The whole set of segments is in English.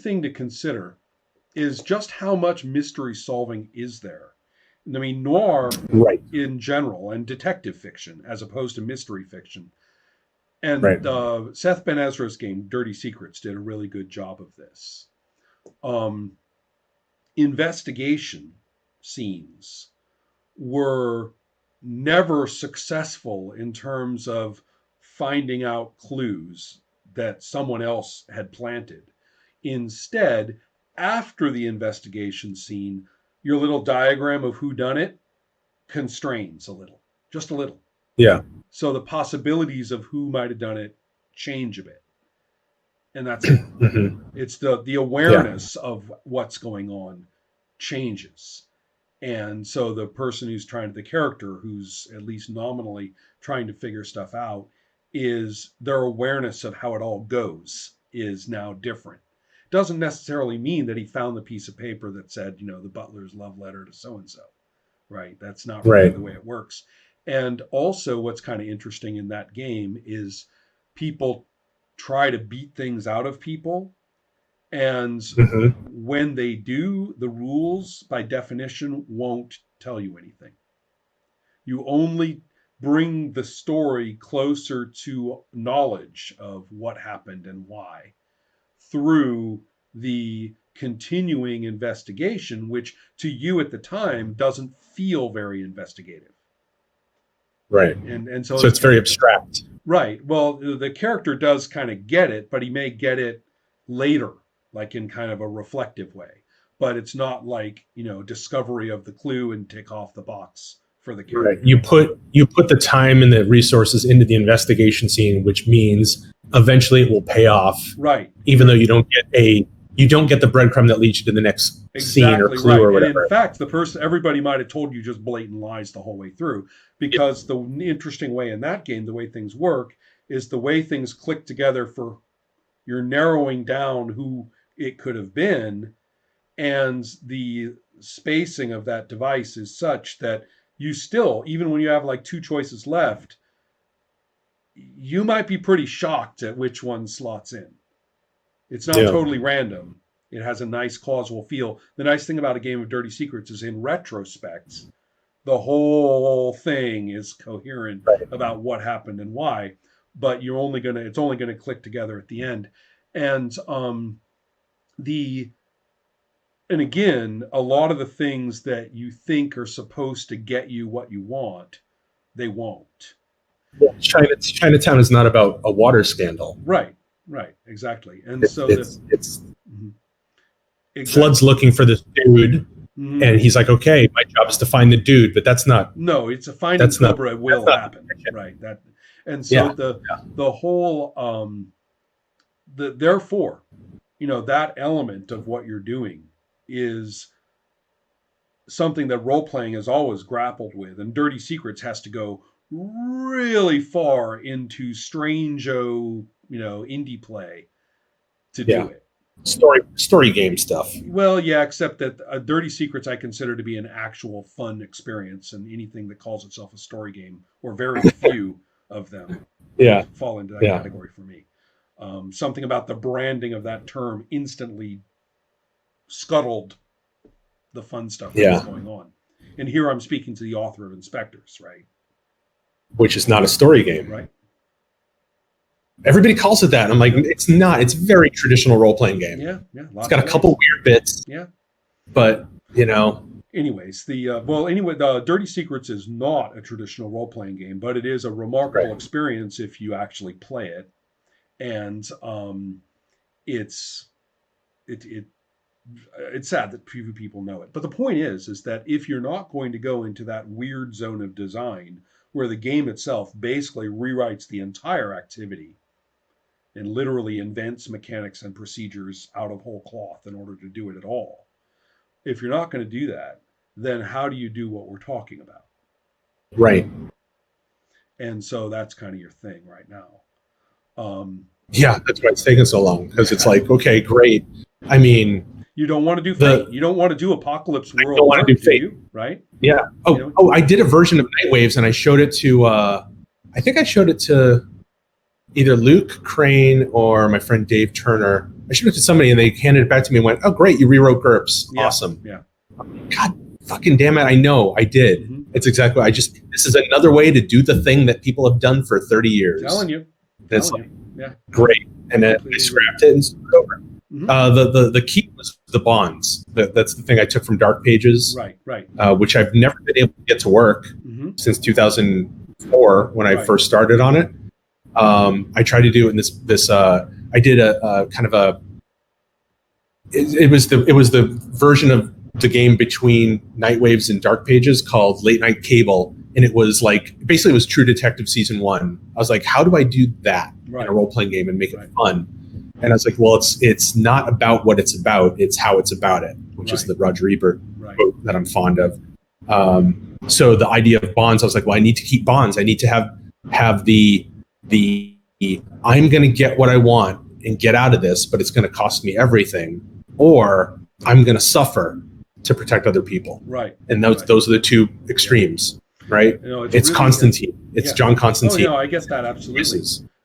thing to consider is just how much mystery solving is there. I mean, noir Right. in general and detective fiction as opposed to mystery fiction. And Right. Seth Ben Ezra's game, Dirty Secrets, did a really good job of this. Investigation scenes were never successful in terms of finding out clues that someone else had planted. Instead, after the investigation scene, your little diagram of who done it constrains a little, just a little. Yeah. So the possibilities of who might have done it change a bit. And that's it. It's the awareness of what's going on changes. And so the person who's trying, the character who's at least nominally trying to figure stuff out, is their awareness of how it all goes is now different. Doesn't necessarily mean that he found the piece of paper that said, the butler's love letter to so-and-so, right? That's not really the way it works. And also what's kind of interesting in that game is people try to beat things out of people. And when they do, the rules by definition won't tell you anything. You only bring the story closer to knowledge of what happened and why through the continuing investigation, which to you at the time doesn't feel very investigative. Right. And so it's very abstract. Right. Well, the character does kind of get it, but he may get it later, like in kind of a reflective way. But it's not like, discovery of the clue and tick off the box for the character. Right. You put the time and the resources into the investigation scene, which means eventually it will pay off. Right. Even though you don't get the breadcrumb that leads you to the next scene or clue or whatever. And in fact, everybody might have told you just blatant lies the whole way through, because the interesting way in that game, the way things work, is the way things click together for you're narrowing down who it could have been, and the spacing of that device is such that you still, even when you have like two choices left, you might be pretty shocked at which one slots in. It's not totally random. It has a nice causal feel. The nice thing about a game of Dirty Secrets is in retrospect, the whole thing is coherent about what happened and why, but it's only going to click together at the end. And and again, a lot of the things that you think are supposed to get you what you want, they won't. Chinatown is not about a water scandal. Right, exactly. And it's Flood's looking for this dude, and he's like, okay, my job is to find the dude, but that's not. No, it's a finding Cobra will happen, right? And so the whole, therefore, that element of what you're doing is something that role-playing has always grappled with, and Dirty Secrets has to go really far into strange-o, indie play to do it. Story game stuff. Well, yeah, except that Dirty Secrets I consider to be an actual fun experience, and anything that calls itself a story game, or very few of them, fall into that category for me. Something about the branding of that term instantly scuttled the fun stuff that was going on. And here I'm speaking to the author of Inspectors, right? Which is not a story game. Right. Everybody calls it that. I'm like, it's not. It's a very traditional role-playing game. Yeah. It's got a couple weird bits. Yeah. But, Anyways, the Dirty Secrets is not a traditional role-playing game, but it is a remarkable experience if you actually play it. And it's sad that few people know it. But the point is that if you're not going to go into that weird zone of design where the game itself basically rewrites the entire activity and literally invents mechanics and procedures out of whole cloth in order to do it at all, if you're not going to do that, then how do you do what we're talking about? Right. And so that's kind of your thing right now. That's why it's taking so long, because it's like, okay, great. I mean, you don't want to do Fate. You don't want to do Apocalypse World. I don't want to do Fate, right? Yeah. I did a version of Night Waves, and I showed it to. I think I showed it to either Luke Crane or my friend Dave Turner, I showed it to somebody and they handed it back to me and went, "Oh, great, you rewrote GURPS. Yeah, Awesome." yeah. God fucking damn it, I know, I did. Mm-hmm. It's exactly, this is another way to do the thing that people have done for 30 years. Telling you. It's like, yeah. great. And then I scrapped it and started over. Mm-hmm. The key was the bonds. That's the thing I took from Dark Pages, right. Which I've never been able to get to work since 2004 when I first started on it. I tried to do it in this. I did a kind of a. It was the version of the game between Nightwaves and Dark Pages called Late Night Cable, and it was like basically it was True Detective Season 1. I was like, how do I do that in a role playing game and make it fun? And I was like, well, it's not about what it's about; it's how it's about it, which is the Roger Ebert quote that I'm fond of. So the idea of bonds, I was like, well, I need to keep bonds. I need to have the I'm going to get what I want and get out of this, but it's going to cost me everything, or I'm going to suffer to protect other people. Right. And those are the two extremes, right? It's really, Constantine. It's John Constantine. Oh, no, I get that absolutely.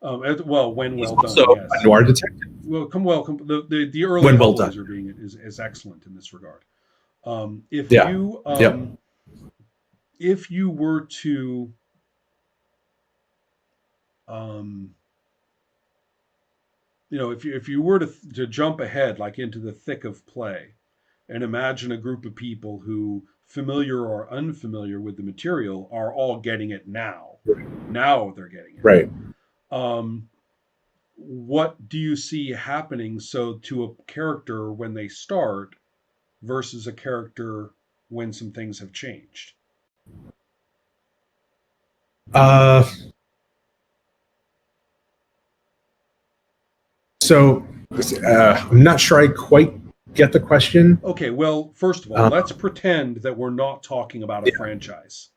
Well done. Also, yes. a noir detective. The early when well novels done are being is excellent in this regard. If you were to if you were to jump ahead like into the thick of play and imagine a group of people who, familiar or unfamiliar with the material, are all getting it now. Now they're getting it. Right. What do you see happening to a character when they start versus a character when some things have changed? So I'm not sure I quite get the question. Okay, well, first of all, let's pretend that we're not talking about a franchise.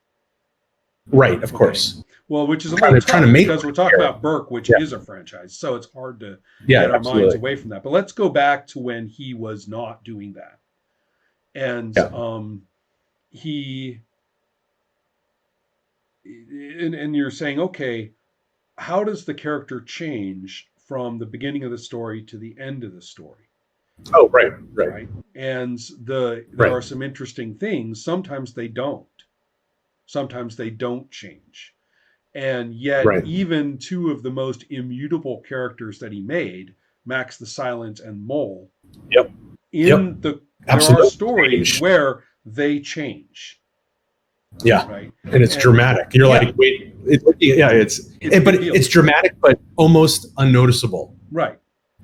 Right, of course. Well, which is a little tough because we're talking about Burke, which is a franchise, so it's hard to get our minds away from that. But let's go back to when he was not doing that, and and you're saying, okay, how does the character change from the beginning of the story to the end of the story? Oh, right. And there are some interesting things. Sometimes they don't. Sometimes they don't change. And yet, even two of the most immutable characters that he made, Max the Silent and Mole, there are stories where they change. Yeah, right. And it's dramatic. You're like, wait, it's dramatic, but almost unnoticeable. Right.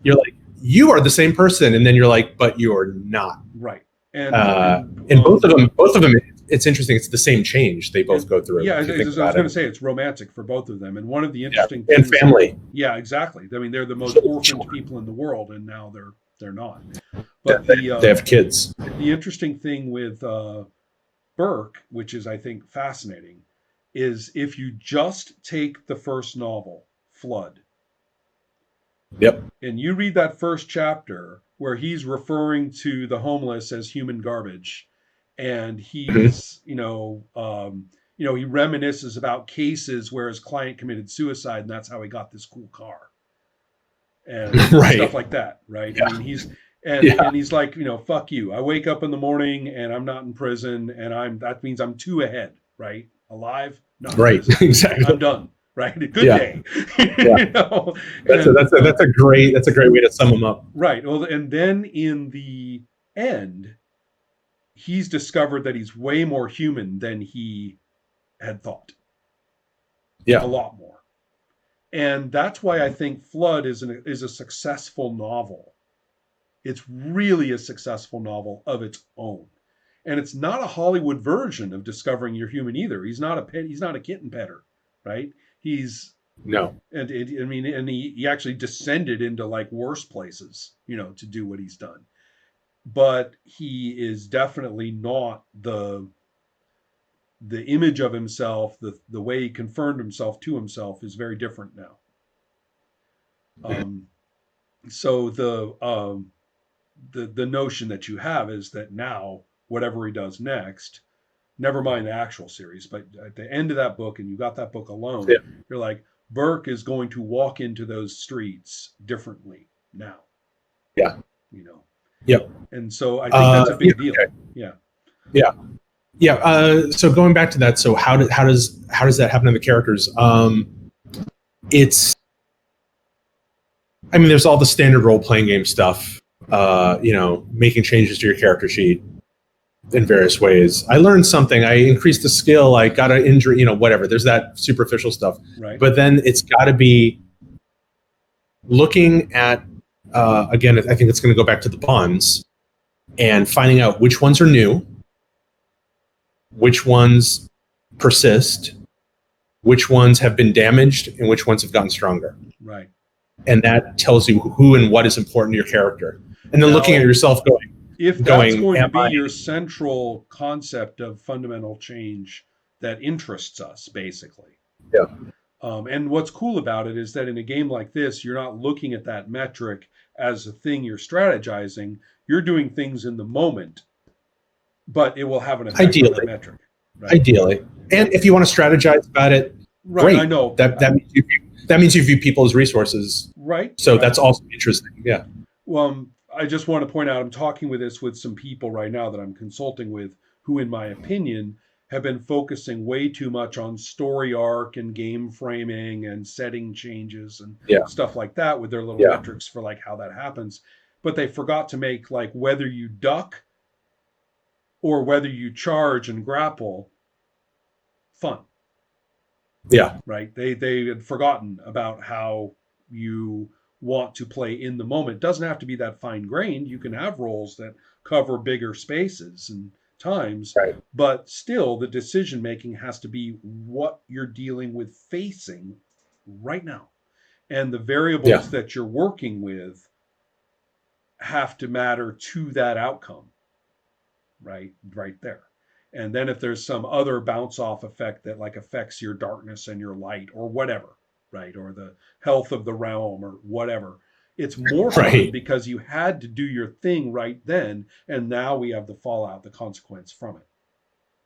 You're like, you are the same person, and then you're like, but you're not. Right. And both of them, it's interesting. It's the same change they both go through. Yeah, I was going to say it's romantic for both of them. And one of the interesting things, and family. Yeah, exactly. I mean, they're the most orphaned people in the world, and now they're not. But they have kids. The interesting thing with Burke, which is, I think, fascinating, is if you just take the first novel, Flood. Yep. And you read that first chapter where he's referring to the homeless as human garbage, and he's, he reminisces about cases where his client committed suicide, and that's how he got this cool car, and stuff like that, right? Yeah. I mean, he's like, fuck you. I wake up in the morning and I'm not in prison, and that means I'm two ahead, right? Alive, not right, exactly. I'm done. Right, a good day. That's a great way to sum them up. Right. Well, and then in the end, he's discovered that he's way more human than he had thought. Yeah, a lot more. And that's why I think Flood is a successful novel. It's really a successful novel of its own. And it's not a Hollywood version of Discovering You're Human either. He's not a kitten petter, right? He's no, and he actually descended into like worse places, to do what he's done. But he is definitely not the image of himself. The way he confirmed himself to himself is very different now. So the notion that you have is that now whatever he does next, never mind the actual series, but at the end of that book, and you got that book alone, you're like, Burke is going to walk into those streets differently now. Yeah. You know. Yep. And so I think that's a big deal. Okay. Yeah. Yeah. Yeah. So going back to that, so how does that happen to the characters? It's, I mean, there's all the standard role playing game stuff. Making changes to your character sheet in various ways. I learned something. I increased the skill. I got an injury. Whatever. There's that superficial stuff. Right. But then it's got to be looking at. Again, I think it's going to go back to the bonds and finding out which ones are new, which ones persist, which ones have been damaged, and which ones have gotten stronger. Right. And that tells you who and what is important to your character. And then looking at yourself going, if that's going to be your central concept of fundamental change that interests us, basically. Yeah. And what's cool about it is that in a game like this, you're not looking at that metric as a thing you're strategizing. You're doing things in the moment, but it will have an effect on that metric. Right? Ideally. And if you want to strategize about it, right, great. I know. That means you view people as resources. Right. So right. That's also interesting. Yeah. Well, I just want to point out, I'm talking with some people right now that I'm consulting with who, in my opinion, have been focusing way too much on story arc and game framing and setting changes and stuff like that with their little metrics for like how that happens. But they forgot to make like whether you duck or whether you charge and grapple fun. Yeah. Right. They had forgotten about how you want to play in the moment. It doesn't have to be that fine grained. You can have roles that cover bigger spaces and times, right. But still the decision making has to be what you're dealing with facing right now. And the variables that you're working with have to matter to that outcome. Right there. And then if there's some other bounce off effect that like affects your darkness and your light or whatever, right? Or the health of the realm or whatever, it's more fun because you had to do your thing right then. And now we have the fallout, the consequence from it,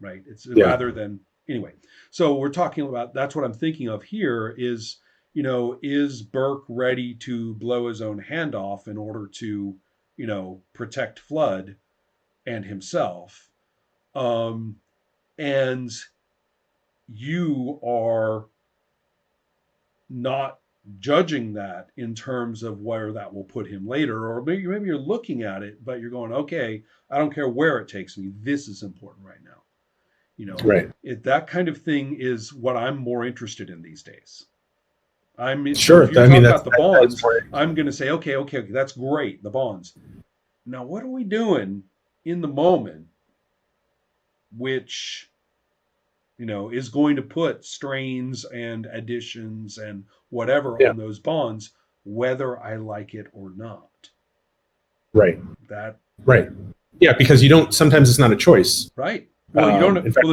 right? It's rather than anyway. So we're talking about, that's what I'm thinking of here is, is Burke ready to blow his own hand off in order to, protect Flood and himself? And you are not judging that in terms of where that will put him later, or maybe you're looking at it, but you're going, okay, I don't care where it takes me. This is important right now. Right. That kind of thing is what I'm more interested in these days. Sure. If you talk about the bonds, I'm going to say, okay, that's great. The bonds. Now, what are we doing in the moment, which, is going to put strains and additions and whatever on those bonds, whether I like it or not. Right. Right. Yeah, because sometimes it's not a choice. Right. Well, you don't. In fact,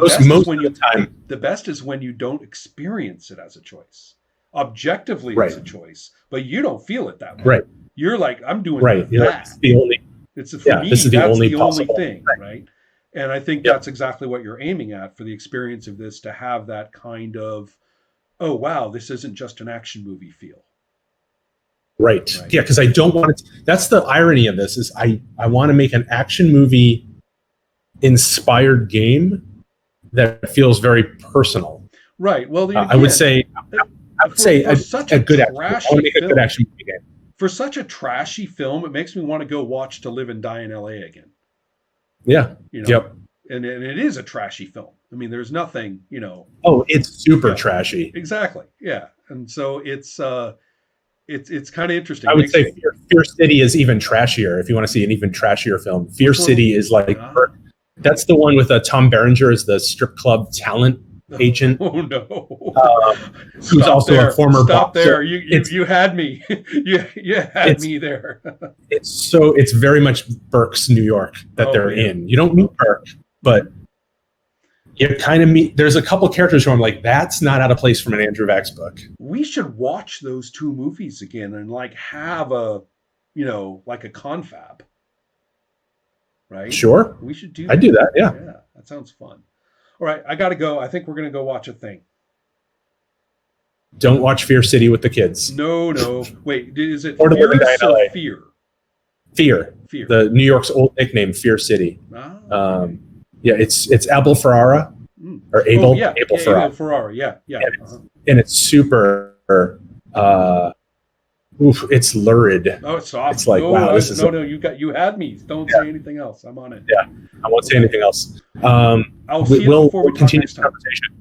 the best is when you don't experience it as a choice. Objectively, it's a choice, but you don't feel it that way. Right. You're like, I'm doing that. That's the only. It's for me. This is that's the only thing, right? And I think that's exactly what you're aiming at for the experience of this, to have that kind of, oh, wow, this isn't just an action movie feel. Right. Yeah, because I don't want it. That's the irony of this is I want to make an action movie inspired game that feels very personal. Right. Well, again, I would say a good action. I want to make a good action movie game. For such a trashy film, it makes me want to go watch To Live and Die in L.A. again. Yeah. Yep. And it is a trashy film. I mean, there's nothing, Oh, it's super trashy. Exactly. Yeah. And so it's kind of interesting. I would say Fear City is even trashier. If you want to see an even trashier film, Fear City is like that's the one with Tom Berenger as the strip club talent agent. Oh no! Who's also a former boxer. There! You had me. you had me there. It's very much Burke's New York that they're in. You don't meet Burke, but you kind of meet. There's a couple characters who I'm like, that's not out of place from an Andrew Vachss book. We should watch those two movies again and like have a, like a confab. Right? Sure. We should do. I do that. Yeah. Yeah, that sounds fun. All right, I got to go. I think we're going to go watch a thing. Don't watch Fear City with the kids. No. Wait, is it or Fear or Fear? Fear. Fear. The New York's old nickname, Fear City. Yeah, it's Abel Ferrara or Abel. Abel Ferrara. Abel Ferrara. Yeah. And it's super. It's lurid. Oh, it's soft. It's like, wow, this is you had me. Don't say anything else. I'm on it. Yeah, I won't say anything else. I'll see we'll before we continue talk the conversation.